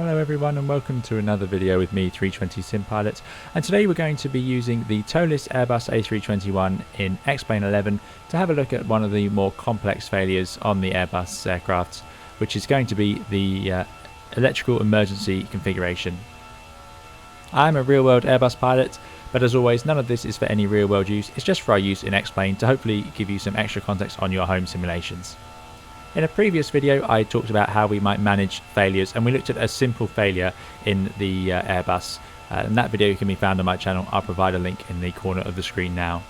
Hello everyone and welcome to another video with me, 320 Sim Pilot, and today we're going to be using the ToLiss Airbus A321 in X-Plane 11 to have a look at one of the more complex failures on the Airbus aircraft, which is going to be the electrical emergency configuration. I'm a real-world Airbus pilot, but as always none of this is for any real-world use, it's just for our use in X-Plane to hopefully give you some extra context on your home simulations. In a previous video I talked about how we might manage failures, and we looked at a simple failure in the Airbus, and that video can be found on my channel. I'll provide a link in the corner of the screen now.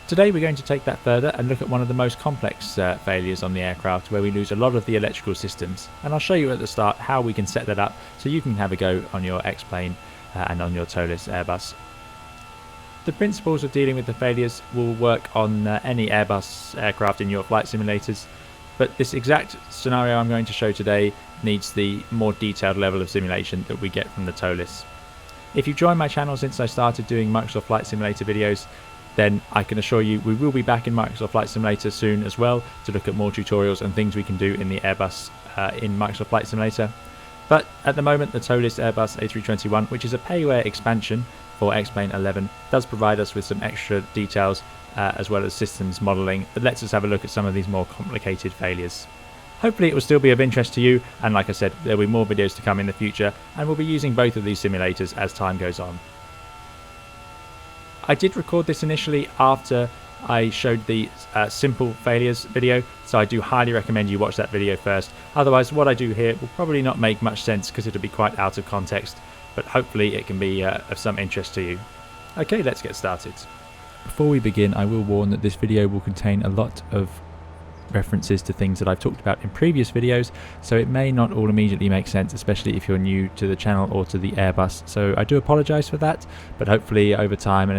Today we're going to take that further and look at one of the most complex failures on the aircraft, where we lose a lot of the electrical systems, and I'll show you at the start how we can set that up so you can have a go on your X-Plane and on your ToLiss Airbus. The principles of dealing with the failures will work on any Airbus aircraft in your flight simulators, but this exact scenario I'm going to show today needs the more detailed level of simulation that we get from the ToLiss. If you've joined my channel since I started doing Microsoft Flight Simulator videos, then I can assure you we will be back in Microsoft Flight Simulator soon as well to look at more tutorials and things we can do in the Airbus in Microsoft Flight Simulator. But at the moment the ToLiss Airbus A321, which is a payware expansion for X-Plane 11, does provide us with some extra details as well as systems modelling that lets us have a look at some of these more complicated failures. Hopefully it will still be of interest to you, and like I said, there will be more videos to come in the future, and we'll be using both of these simulators as time goes on. I did record this initially after I showed the simple failures video, so I do highly recommend you watch that video first. Otherwise what I do here will probably not make much sense because it'll be quite out of context, but hopefully it can be of some interest to you. Okay, let's get started. Before we begin, I will warn that this video will contain a lot of references to things that I've talked about in previous videos, so it may not all immediately make sense, especially if you're new to the channel or to the Airbus. So I do apologise for that, but hopefully over time, and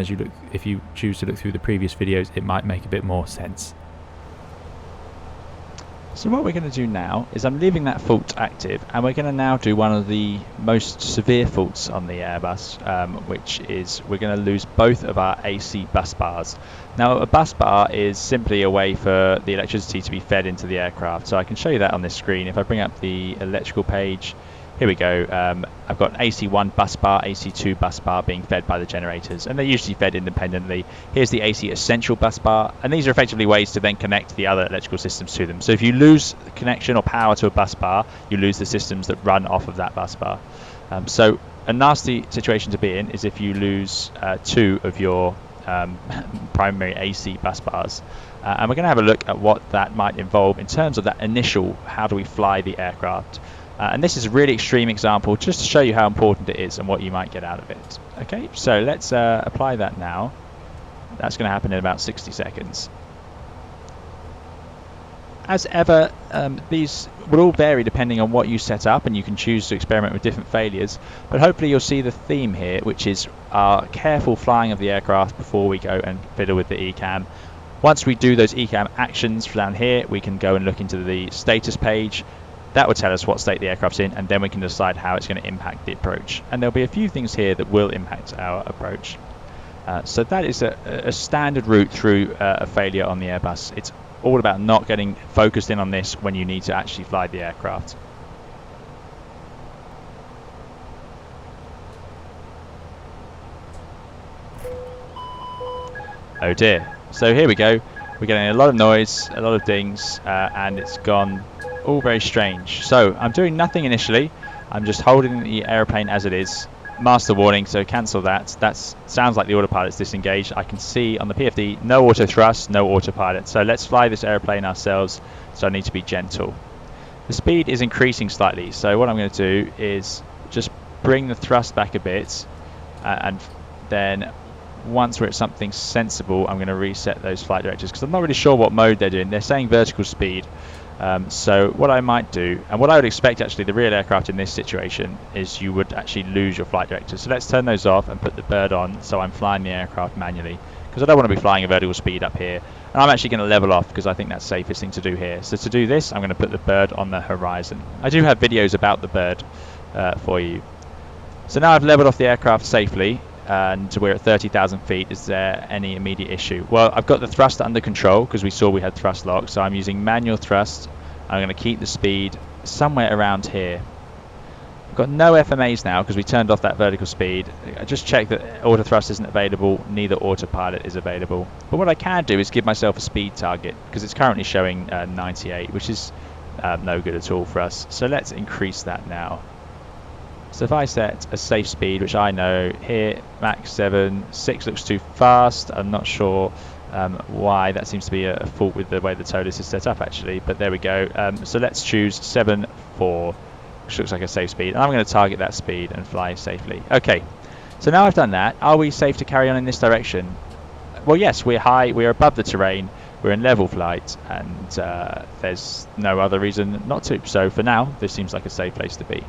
if you choose to look through the previous videos, it might make a bit more sense. So what we're going to do now is I'm leaving that fault active, and we're going to now do one of the most severe faults on the Airbus, which is we're going to lose both of our AC bus bars. Now a bus bar is simply a way for the electricity to be fed into the aircraft, so I can show you that on this screen. If I bring up the electrical page, here we go. I've got AC1 bus bar, AC2 bus bar being fed by the generators, and they're usually fed independently. Here's the AC essential bus bar, and these are effectively ways to then connect the other electrical systems to them. So if you lose connection or power to a bus bar, you lose the systems that run off of that bus bar. So a nasty situation to be in is if you lose two of your primary AC bus bars. And we're going to have a look at what that might involve in terms of that initial, how do we fly the aircraft. And this is a really extreme example just to show you how important it is and what you might get out of it. Okay, so let's apply that now. That's going to happen in about 60 seconds. As ever, these will all vary depending on what you set up, and you can choose to experiment with different failures, but hopefully you'll see the theme here, which is our careful flying of the aircraft before we go and fiddle with the ECAM. Once we do those ECAM actions down here, we can go and look into the status page. That will tell us what state the aircraft's in, and then we can decide how it's going to impact the approach. And there'll be a few things here that will impact our approach. So that is a standard route through a failure on the Airbus. It's all about not getting focused in on this when you need to actually fly the aircraft. Oh dear. So here we go. We're getting a lot of noise, a lot of dings, and it's gone all very strange. So I'm doing nothing initially. I'm just holding the airplane as it is. Master warning, so cancel that. That sounds like the autopilot's disengaged. I can see on the PFD no auto thrust, no autopilot. So let's fly this airplane ourselves. So I need to be gentle. The speed is increasing slightly, so what I'm going to do is just bring the thrust back a bit, and then once we're at something sensible, I'm going to reset those flight directors, because I'm not really sure what mode they're doing. They're saying vertical speed. So what I might do, and what I would expect actually the real aircraft in this situation, is you would actually lose your flight directors. So let's turn those off and put the bird on, so I'm flying the aircraft manually, because I don't want to be flying a vertical speed up here. And I'm actually going to level off because I think that's the safest thing to do here. So to do this, I'm going to put the bird on the horizon. I do have videos about the bird for you. So now I've leveled off the aircraft safely, and we're at 30,000 feet. Is there any immediate issue? Well, I've got the thrust under control because we saw we had thrust lock, so I'm using manual thrust. I'm going to keep the speed somewhere around here. We've got no FMAs now because we turned off that vertical speed. I just checked that auto thrust isn't available, neither autopilot is available. But what I can do is give myself a speed target because it's currently showing 98, which is no good at all for us. So let's increase that now. So if I set a safe speed, which I know here, max 7, 6 looks too fast. I'm not sure why. That seems to be a fault with the way the ToLiss is set up actually, but there we go. So let's choose 7.4, which looks like a safe speed, and I'm going to target that speed and fly safely. Okay, so now I've done that, are we safe to carry on in this direction? Well, yes, we're high, we're above the terrain, we're in level flight, and there's no other reason not to. So for now, this seems like a safe place to be.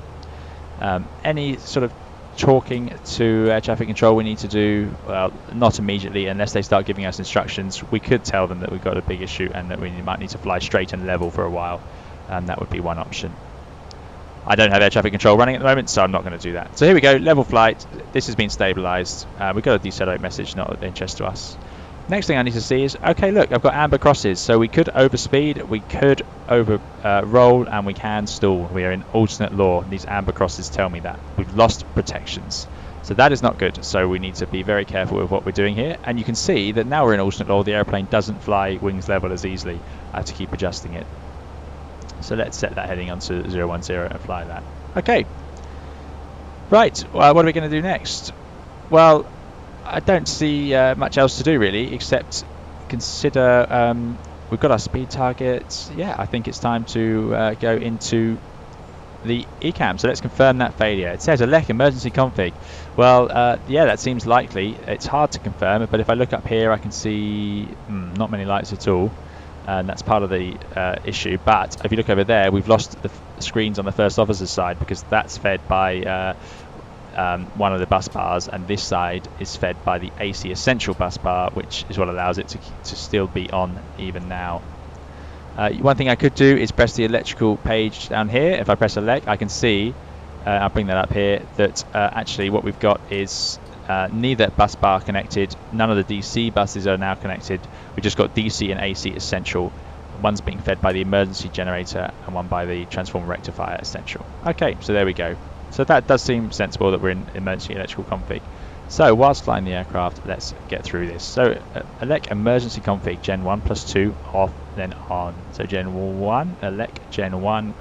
Any sort of talking to air traffic control we need to do? Well, not immediately unless they start giving us instructions. We could tell them that we've got a big issue and that we might need to fly straight and level for a while, and that would be one option. I don't have air traffic control running at the moment, so I'm not going to do that. So here we go, level flight. This has been stabilized. We've got a decelerate message, not of interest to us. Next thing I need to see is, okay, look, I've got amber crosses, so we could overspeed, we could over roll, and we can stall. We are in alternate law. These amber crosses tell me that. We've lost protections. So that is not good, so we need to be very careful with what we're doing here. And you can see that now we're in alternate law, the airplane doesn't fly wings level as easily. I have to keep adjusting it. So let's set that heading onto 010 and fly that. Okay. Right, what are we going to do next? Well, I don't see much else to do really, except consider we've got our speed targets. Yeah, I think it's time to go into the ECAM. So let's confirm that failure. It says elect emergency config. Well, yeah, that seems likely. It's hard to confirm, but if I look up here, I can see not many lights at all. And that's part of the issue. But if you look over there, we've lost the screens on the first officer's side because that's fed by one of the bus bars, and this side is fed by the AC Essential bus bar, which is what allows it to still be on even now. One thing I could do is press the electrical page down here. If I press elect, I can see, I'll bring that up here, that actually what we've got is neither bus bar connected, none of the DC buses are now connected. We've just got DC and AC Essential. One's being fed by the emergency generator and one by the transformer rectifier Essential. Okay, so there we go. So that does seem sensible that we're in emergency electrical config. So whilst flying the aircraft, let's get through this. So elect emergency config, Gen 1 plus 2, off, then on. So Gen 1, elect Gen 1,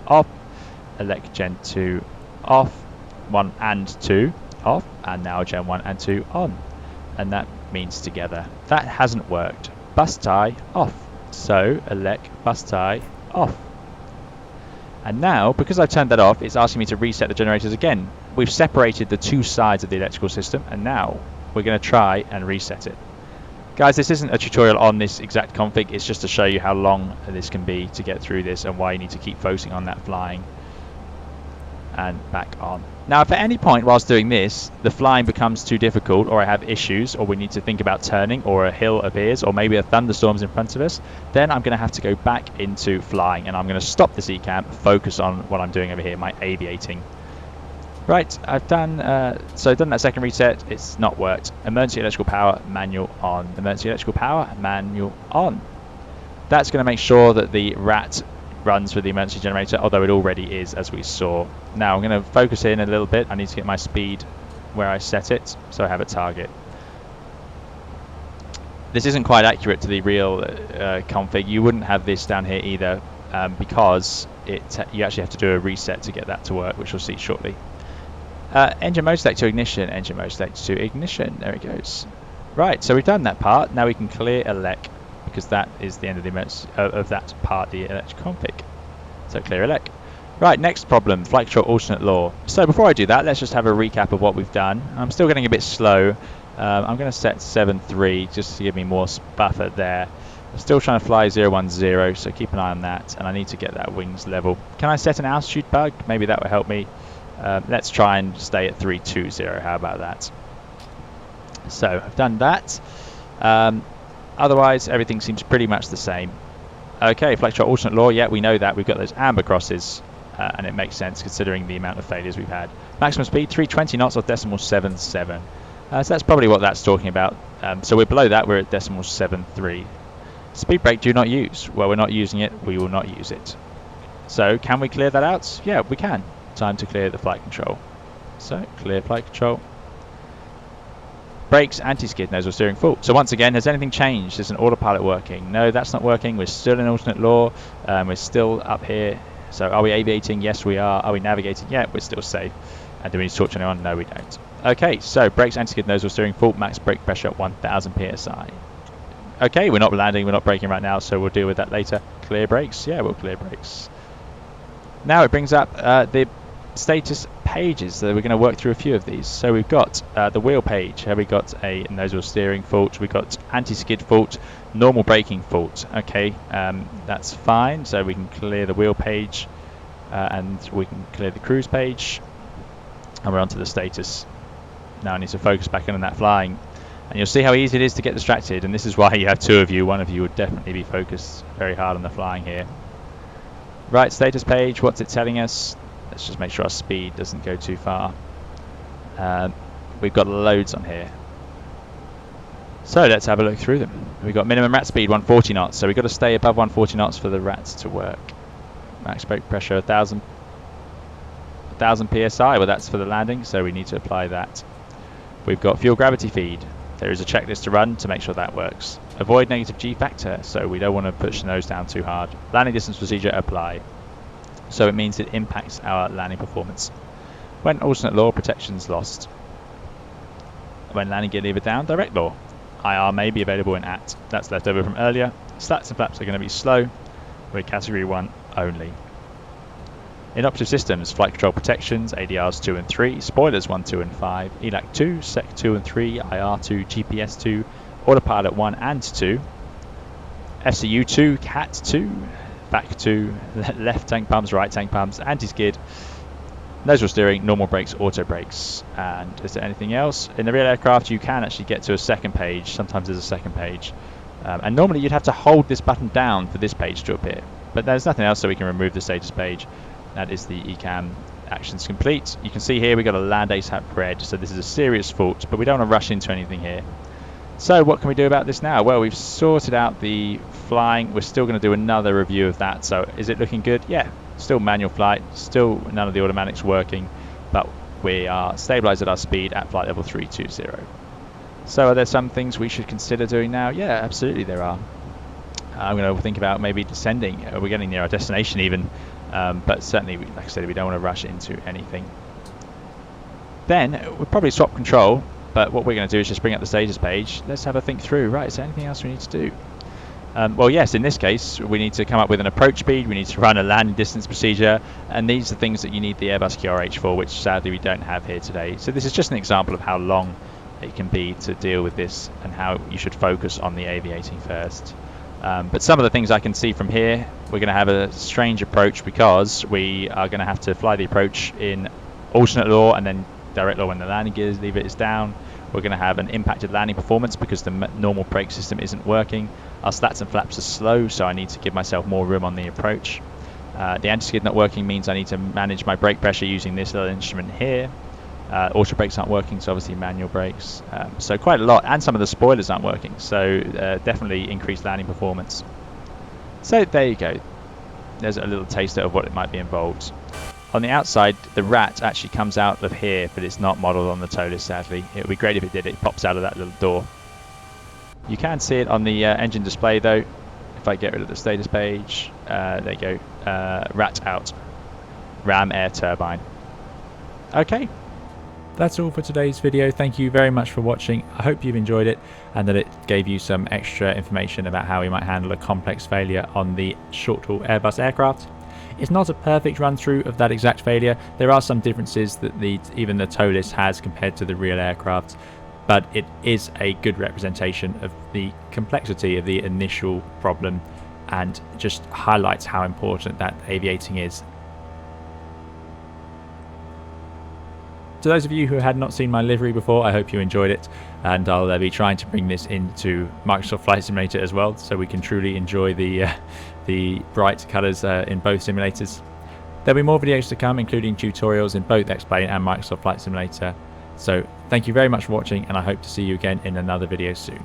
off, elect Gen 2, off, 1 and 2, off, and now Gen 1 and 2 on. And that means together. That hasn't worked. Bus tie, off. So elect bus tie, off. And now, because I've turned that off, it's asking me to reset the generators again. We've separated the two sides of the electrical system, and now we're going to try and reset it. Guys, this isn't a tutorial on this exact config, it's just to show you how long this can be to get through this and why you need to keep focusing on that flying. And back on. Now, if at any point whilst doing this, the flying becomes too difficult, or I have issues, or we need to think about turning, or a hill appears, or maybe a thunderstorm's in front of us, then I'm going to have to go back into flying, and I'm going to stop this ECAM, focus on what I'm doing over here, my aviating. Right, I've done done that second reset. It's not worked. Emergency electrical power, manual on. Emergency electrical power, manual on. That's going to make sure that the RAT runs with the emergency generator, although it already is, as we saw. Now I'm going to focus in a little bit. I need to get my speed where I set it, so I have a target. This isn't quite accurate to the real config. You wouldn't have this down here either, because you actually have to do a reset to get that to work, which we'll see shortly. Engine mode select to ignition, engine mode select to ignition. There it goes. Right, so we've done that part. Now we can clear elect, because that is the end of the of that part, the electrical config. So clear elect. Right, next problem, flight control alternate law. So before I do that, let's just have a recap of what we've done. I'm still getting a bit slow. I'm going to set 7.3 just to give me more buffer there. I'm still trying to fly 010, so keep an eye on that, and I need to get that wings level. Can I set an altitude bug? Maybe that will help me. Let's try and stay at 320. How about that? So I've done that. Otherwise, everything seems pretty much the same. Okay, flight control alternate law. Yeah, we know that. We've got those amber crosses, and it makes sense considering the amount of failures we've had. Maximum speed 320 knots or decimal 77. So that's probably what that's talking about. So we're below that. We're at decimal 73. Speed brake do not use. Well, we're not using it. We will not use it. So can we clear that out? Yeah, we can. time to clear the flight control. So clear flight control. Brakes, anti-skid, nozzle steering full. So once again, has anything changed? Is an autopilot working? No, that's not working. We're still in alternate law. We're still up here. So are we aviating? Yes, we are. Are we navigating? Yeah, we're still safe. And do we need to talk to anyone? No, we don't. Okay, so brakes, anti-skid, nozzle steering full. Max brake pressure 1000 psi. Okay, we're not landing. We're not braking right now, so we'll deal with that later. Clear brakes? Yeah, we'll clear brakes. Now it brings up the status pages, so we're going to work through a few of these. So we've got the wheel page. Here we got a nozzle steering fault, we've got anti-skid fault, normal braking fault. Okay, that's fine, so we can clear the wheel page and we can clear the cruise page, and we're on to the status. Now I need to focus back in on that flying, and you'll see how easy it is to get distracted, and this is why you have two of you. One of you would definitely be focused very hard on the flying here. Right, status page, what's it telling us? Let's just make sure our speed doesn't go too far. We've got loads on here. So let's have a look through them. We've got minimum rat speed 140 knots, so we've got to stay above 140 knots for the rats to work. Max brake pressure 1000 psi, well that's for the landing, so we need to apply that. We've got fuel gravity feed. There is a checklist to run to make sure that works. Avoid negative G factor, so we don't want to push the nose down too hard. Landing distance procedure apply. So it means it impacts our landing performance. When alternate law, protection's lost. When landing gear lever down, direct law. IR may be available in AT. That's left over from earlier. Slats and flaps are going to be slow. We're category 1 only. Inoperative systems, flight control protections, ADRs 2 and 3, spoilers 1, 2 and 5, ELAC 2, SEC 2 and 3, IR 2, GPS 2, autopilot 1 and 2, FCU 2, CAT 2, back 2, left tank pumps, right tank pumps, anti-skid, nozzle steering, normal brakes, auto brakes. And is there anything else? In the real aircraft you can actually get to a second page. Sometimes there's a second page. And normally you'd have to hold this button down for this page to appear. But there's nothing else, so we can remove the status page. That is the ECAM actions complete. You can see here we've got a land ASAP red, so this is a serious fault, but we don't want to rush into anything here. So what can we do about this now? Well, we've sorted out the flying. We're still going to do another review of that. So is it looking good? Yeah, still manual flight, still none of the automatics working, but we are stabilized at our speed at flight level 320. So are there some things we should consider doing now? Yeah, absolutely there are. I'm going to think about maybe descending. We're getting near our destination even, but certainly, like I said, we don't want to rush into anything. Then we'll probably swap control. But what we're going to do is just bring up the status page. Let's have a think through. Right, is there anything else we need to do? Well, yes, in this case, we need to come up with an approach speed. We need to run a landing distance procedure. And these are things that you need the Airbus QRH for, which sadly we don't have here today. So this is just an example of how long it can be to deal with this and how you should focus on the aviating first. But some of the things I can see from here, we're going to have a strange approach because we are going to have to fly the approach in alternate law and then direct law when the landing gear lever is down. We're going to have an impacted landing performance because the normal brake system isn't working. Our slats and flaps are slow, so I need to give myself more room on the approach. The anti-skid not working means I need to manage my brake pressure using this little instrument here. Auto brakes aren't working, so obviously manual brakes. So quite a lot, and some of the spoilers aren't working, so definitely increased landing performance. So there you go. There's a little taster of what it might be involved. On the outside, the rat actually comes out of here, but it's not modelled on the ToLiss, sadly. It would be great if it did. It pops out of that little door. You can see it on the engine display, though. If I get rid of the status page, there you go. Rat out. Ram air turbine. Okay. That's all for today's video. Thank you very much for watching. I hope you've enjoyed it and that it gave you some extra information about how we might handle a complex failure on the short-haul Airbus aircraft. It's not a perfect run through of that exact failure. There are some differences that even the ToLiss has compared to the real aircraft, but it is a good representation of the complexity of the initial problem and just highlights how important that aviating is. To those of you who had not seen my livery before, I hope you enjoyed it, and I'll be trying to bring this into Microsoft Flight Simulator as well, so we can truly enjoy the bright colours in both simulators. There'll be more videos to come, including tutorials in both X-Plane and Microsoft Flight Simulator. So thank you very much for watching, and I hope to see you again in another video soon.